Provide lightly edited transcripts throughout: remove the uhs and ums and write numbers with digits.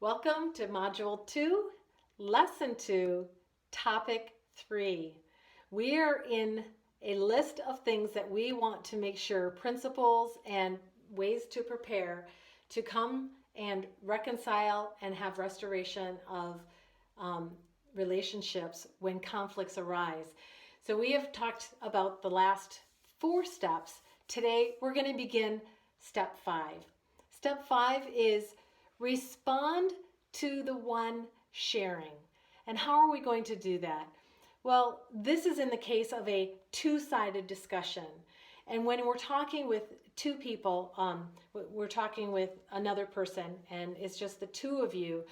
Welcome to Module 2, Lesson 2, Topic 3. We are in a list of things that we want to make sure, principles and ways to prepare to come and reconcile and have restoration of relationships when conflicts arise. So we have talked about the last 4 steps. Today we're going to begin step 5. Step 5 is respond to the one sharing. And how are we going to do that? Well, this is in the case of a two-sided discussion. And when we're talking with two people, we're talking with another person, and it's just the two of you.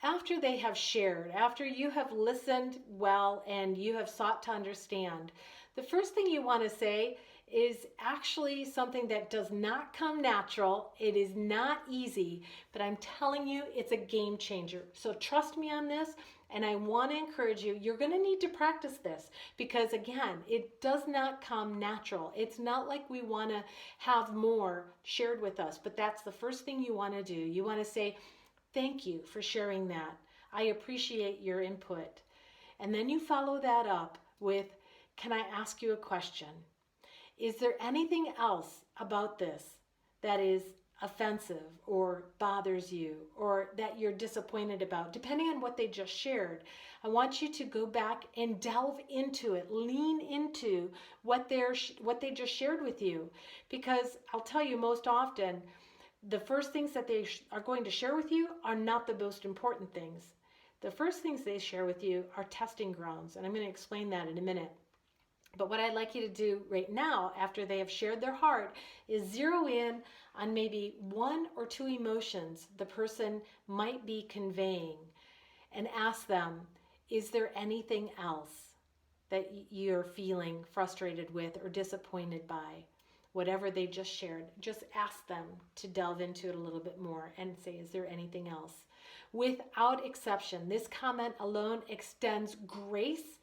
After they have shared, after you have listened well and you have sought to understand, the first thing you want to say is actually something that does not come natural. It is not easy, but I'm telling you, it's a game changer. So trust me on this, and I want to encourage you, you're going to need to practice this because, again, it does not come natural. It's not like we want to have more shared with us, but that's the first thing you want to do. You want to say, thank you for sharing that. I appreciate your input. And then you follow that up with, can I ask you a question? Is there anything else about this that is offensive or bothers you or that you're disappointed about? Depending on what they just shared, I want you to go back and delve into it, lean into what they just shared with you. Because I'll tell you, most often, the first things that they are going to share with you are not the most important things. The first things they share with you are testing grounds, and I'm going to explain that in a minute. But what I'd like you to do right now, after they have shared their heart, is zero in on maybe 1 or 2 emotions the person might be conveying and ask them, is there anything else that you're feeling frustrated with or disappointed by? Whatever they just shared, just ask them to delve into it a little bit more and say, is there anything else? Without exception, this comment alone extends grace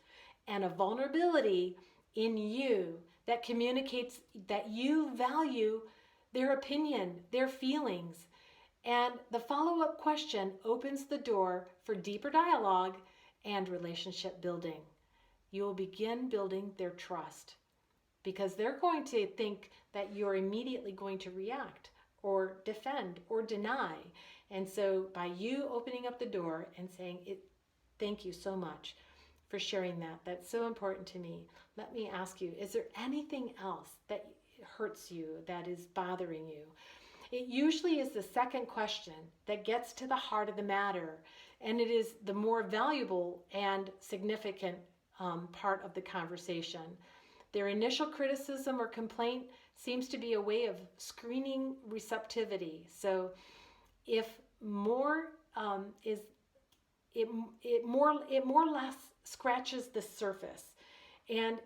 and a vulnerability in you that communicates that you value their opinion, their feelings. And the follow-up question opens the door for deeper dialogue and relationship building. You will begin building their trust because they're going to think that you're immediately going to react or defend or deny. And so by you opening up the door and saying, thank you so much for sharing that. That's so important to me. Let me ask you, is there anything else that hurts you, that is bothering you? It usually is the second question that gets to the heart of the matter, and it is the more valuable and significant part of the conversation. Their initial criticism or complaint seems to be a way of screening receptivity. So if more it more or less scratches the surface. And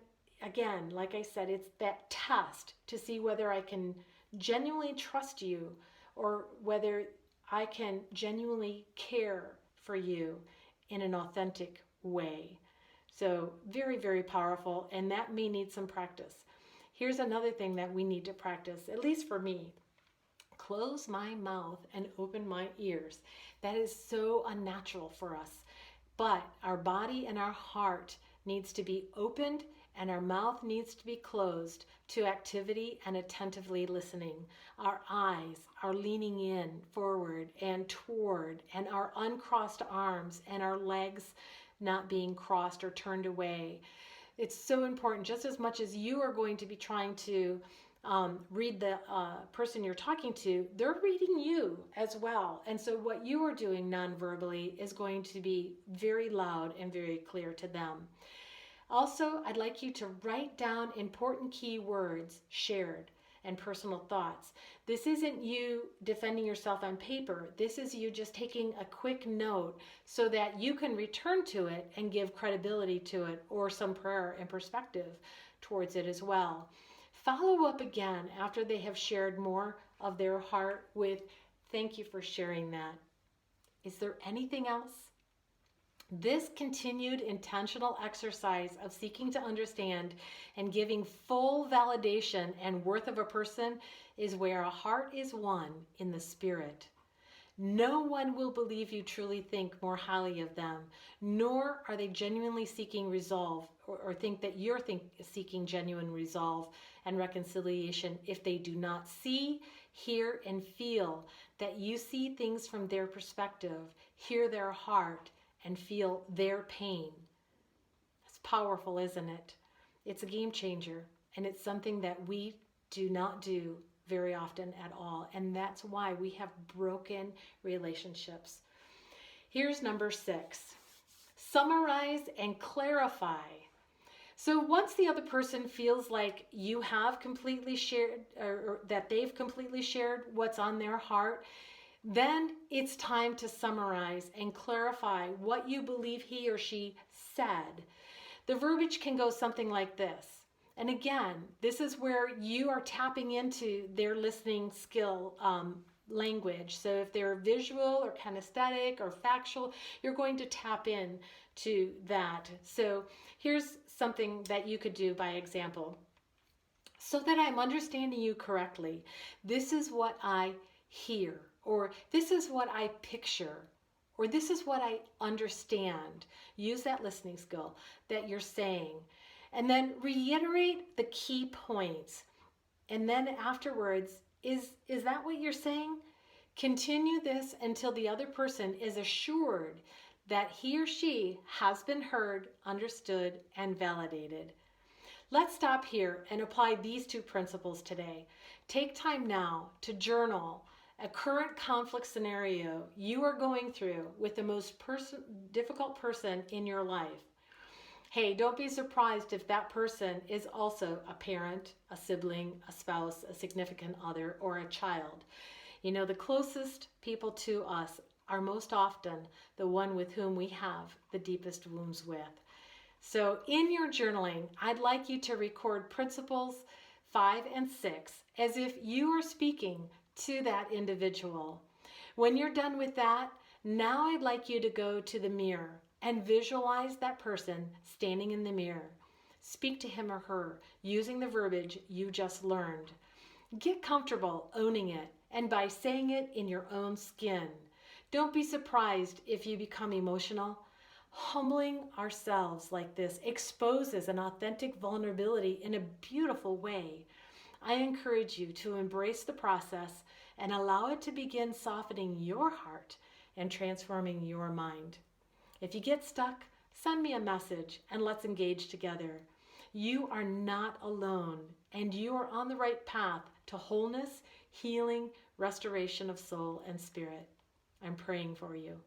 again, like I said, it's that test to see whether I can genuinely trust you or whether I can genuinely care for you in an authentic way. So very, very powerful, and that may need some practice. Here's another thing that we need to practice, at least for me. Close my mouth and open my ears. That is so unnatural for us. But our body and our heart needs to be opened and our mouth needs to be closed to activity and attentively listening. Our eyes are leaning in forward and toward, and our uncrossed arms and our legs not being crossed or turned away. It's so important, just as much as you are going to be trying to read the person you're talking to, they're reading you as well. And so what you are doing non-verbally is going to be very loud and very clear to them. Also, I'd like you to write down important key words shared and personal thoughts. This isn't you defending yourself on paper. This is you just taking a quick note so that you can return to it and give credibility to it or some prayer and perspective towards it as well. Follow up again after they have shared more of their heart with, thank you for sharing that. Is there anything else? This continued intentional exercise of seeking to understand and giving full validation and worth of a person is where a heart is one in the spirit. No one will believe you truly think more highly of them, nor are they genuinely seeking resolve or think that you're seeking genuine resolve and reconciliation if they do not see, hear, and feel that you see things from their perspective, hear their heart, and feel their pain. It's powerful, isn't it? It's a game changer, and it's something that we do not do very often at all, and that's why we have broken relationships. Here's number 6. Summarize and clarify. So once the other person feels like you have completely shared, or that they've completely shared what's on their heart, then it's time to summarize and clarify what you believe he or she said. The verbiage can go something like this. And again, this is where you are tapping into their listening skill language. So if they're visual or kinesthetic or factual, you're going to tap in to that. So here's something that you could do by example. So that I'm understanding you correctly, this is what I hear, or this is what I picture, or this is what I understand. Use that listening skill that you're saying. And then reiterate the key points. And then afterwards, is that what you're saying? Continue this until the other person is assured that he or she has been heard, understood, and validated. Let's stop here and apply these 2 principles today. Take time now to journal a current conflict scenario you are going through with the most difficult person in your life. Hey, don't be surprised if that person is also a parent, a sibling, a spouse, a significant other, or a child. You know, the closest people to us are most often the one with whom we have the deepest wounds with. So in your journaling, I'd like you to record principles 5 and 6 as if you are speaking to that individual. When you're done with that, now I'd like you to go to the mirror and visualize that person standing in the mirror. Speak to him or her using the verbiage you just learned. Get comfortable owning it and by saying it in your own skin. Don't be surprised if you become emotional. Humbling ourselves like this exposes an authentic vulnerability in a beautiful way. I encourage you to embrace the process and allow it to begin softening your heart and transforming your mind. If you get stuck, send me a message and let's engage together. You are not alone, and you are on the right path to wholeness, healing, restoration of soul and spirit. I'm praying for you.